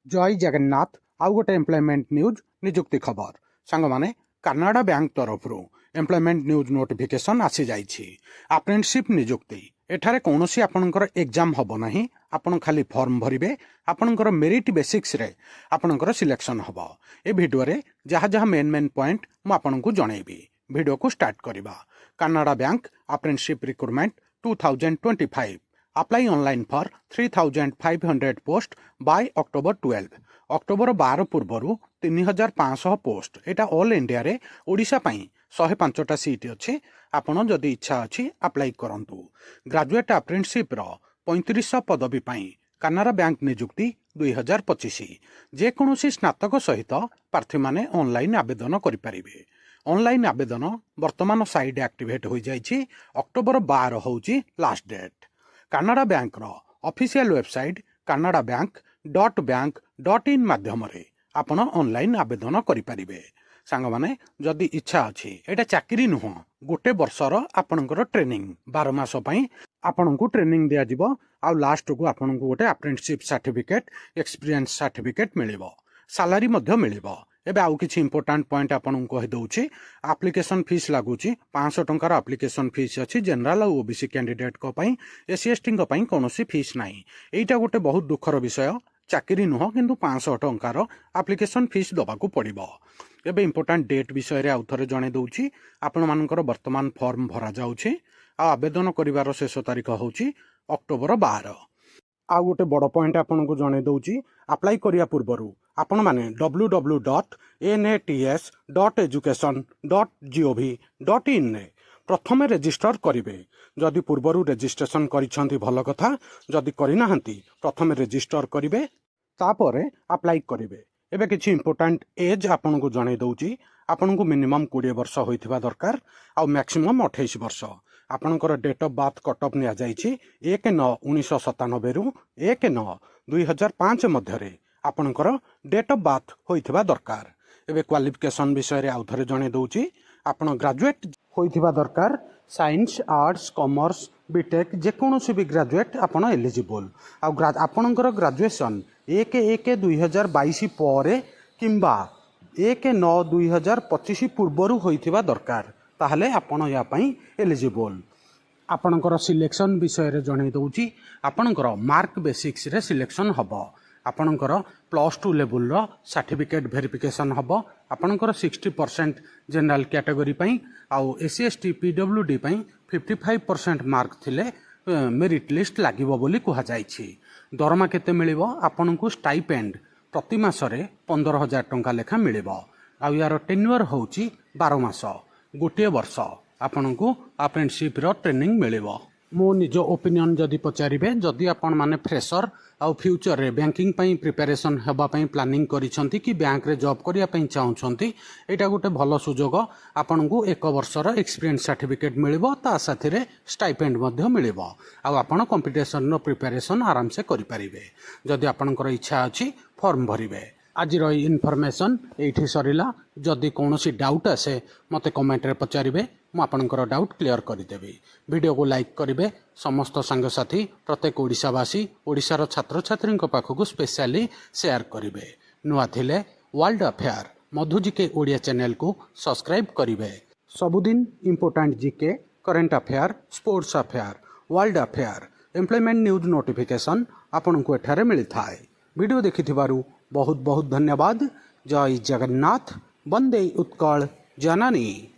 जय जगन्नाथ आउ गोटे एम्प्लॉयमेंट न्यूज निजुक्ति खबर सांग माने कनाडा बैंक तरफ एम्प्लॉयमेंट न्यूज नोटिफिकेशन आसी जाइछि। अप्रेंटिसशिप निजुक्ति एठारे कौनसी आपणकर एग्जाम हब नाही, आपण खाली फॉर्म भरिबे, आपणकर मेरिट बेसिक्स रे आपणकर सिलेक्शन हब। ए वीडियो रे जहाँ जहाँ मेन पॉइंट मु आपनकु जणैबी। वीडियो को स्टार्ट करिबा। Canara bank apprenticeship recruitment 2025 apply online for 3500 post by October 12। October 12 पूर्वर 3500 पोस्ट। एटा ऑल इंडिया रे ओडिशा पई 105टा सीट अच्छे। आपण जदि इच्छा अच्छी अप्लाई करंतु। ग्रेजुएट अप्रेंटिसशिप रो 3500 पदवी पई कनाडा बैंक निजुक्ति 2025। जेकोसी स्नातक सहित प्रार्थी माने ऑनलाइन आवेदन करिपारिबे। ऑनलाइन आवेदन वर्तमान साइड एक्टिवेट हो जाइछि। अक्टोबर 12 होउछि लास्ट डेट। कनाडा बैंक रो ऑफिशियल वेबसाइट canadabank.bank.in माध्यम रे आपण ऑनलाइन आवेदन करिपारिबे। सांग माने जदि इच्छा अछि, एटा चाकरी नुह, गोटे वर्षर आपणकर ट्रेनिंग 12 मास पई आपणको ट्रेनिंग दिया जिवो। आ लास्ट को आपणको गोटे अप्रेंटिसशिप सर्टिफिकेट एक्सपीरियंस सर्टिफिकेट मिलिबो। सैलरी मध्य मिलिबो। एबे आउ किछि इंपोर्टेंट पॉइंट आपन कहि दउछि। एप्लिकेशन फीस लागुछि 500 टंकार एप्लिकेशन फीस अछि। जनरल और ओबीसी कैंडिडेट को पई, एससी एसटी को पई कोनोसी फीस नाही। एटा गोटे बहुत दुखर विषय। चाकरी नुह किंतु 500 टंकार एप्लिकेशन फीस दबाकू पड़िबो। एबे इंपोर्टेंट डेट विषय रे आउ थरे जणे दउछि। आपण मानकर वर्तमान फॉर्म भरा जाउछि। आ आवेदन करिवार शेष तारीख होउछि अक्टोबर 12। आ गोटे बड़ पॉइंट आपन को जणे दउछि। अप्लाई करिया पूर्वरु आपण माने www.nats.education.gov.in ने प्रथमे रजिस्टर करिवे। जदि पूर्वरु रजिस्ट्रेशन करिसंती भल कथा, जदि करिनाहंती प्रथमे रजिस्टर करिवे, तापरे अप्लाई करिवे। एबे किछि इंपोर्टेंट एज आपन को जणे दउछि। आपन को मिनिमम 20 वर्ष होइथिबा दरकार आ मैक्सिमम 28 वर्ष। आपनकर date of birth cut off निया जाइछि 1/9/1997 रु 1/9/2005 मध्यरे आपनकर डेट ऑफ बर्थ होइथिबा दरकार। एबे क्वालिफिकेशन विषय रे आउ थरे जणे दउछि। आपण ग्रेजुएट होइथिबा दरकार। साइंस, आर्ट्स, कॉमर्स, बीटेक जेकोसी भी ग्रेजुएट आपण एलिजिबल। आ आपनकर ग्रेजुएशन 1/1/2022 परे किंबा 1/9/2025 पूर्वरु होइथिबा दरकार। ताहले आपण या पई एलिजिबल। आपणकर सिलेक्शन विषय रे जणे दउछि। आपणकर मार्क बेसिक्स रे सिलेक्शन हबो। आपणकर +2 लेवल रो सर्टिफिकेट वेरिफिकेशन हबो। आपणकर 60% जनरल कैटेगरी पई आउ एससी एसटी पीडब्ल्यूडी पई 55% मार्क थिले मेरिट लिस्ट लागिबो बोली कुहा जाइछि। दरमा केते मिलिबो? आपणकु स्टाइपेंड प्रति मासरे 15,000 टंका लेखा मिलिबो। आउ यार टेन्योर होउछि 12 मास, गोटे वर्ष आपनकु अप्रेंटिसशिप रो ट्रेनिंग मिलिबो। मो निज ओपिनियन जदि पचारिबे, जदि आपण माने फ्रेशर आउ फ्यूचर रे बैंकिंग पई प्रिपरेशन हेबा पई प्लानिंग करिसंती कि बैंक रे जॉब करिया पई चाहुछंती, एटा गोटे भलो सुजोग। आपनकु 1 वर्षर एक्सपीरियंस सर्टिफिकेट मिलिबो, ता साथी रे स्टाइपेंड मध्ये मिलिबो। आउ आपण कंपटीशन रो प्रिपरेशन आराम से करि परिबे। जदि आपनकर इच्छा अछि फॉर्म भरिबे। आज इनफॉरमेशन एठी सरिला। जदि कौनसी डाउट आसे मते कमेंट रे पचारिबे, मु आपनकर डाउट क्लियर करिदेबी। वीडियो को लाइक करिबे। समस्त सांगसाथी प्रत्येक ओडिशावासी ओडिशार छात्र छात्री पाखक स्पेशली शेयर करिबे। नुआ थिले world affair Madhu GK Odia channel को सब्सक्राइब करिबे। सबुदिन important GK, current affair, sports affair, world affair, employment news notification आपनकु एठारे मिलिथाय। वीडियो देखिथिबारु बहुत बहुत धन्यवाद। जय जगन्नाथ। वंदे उत्कल जननी।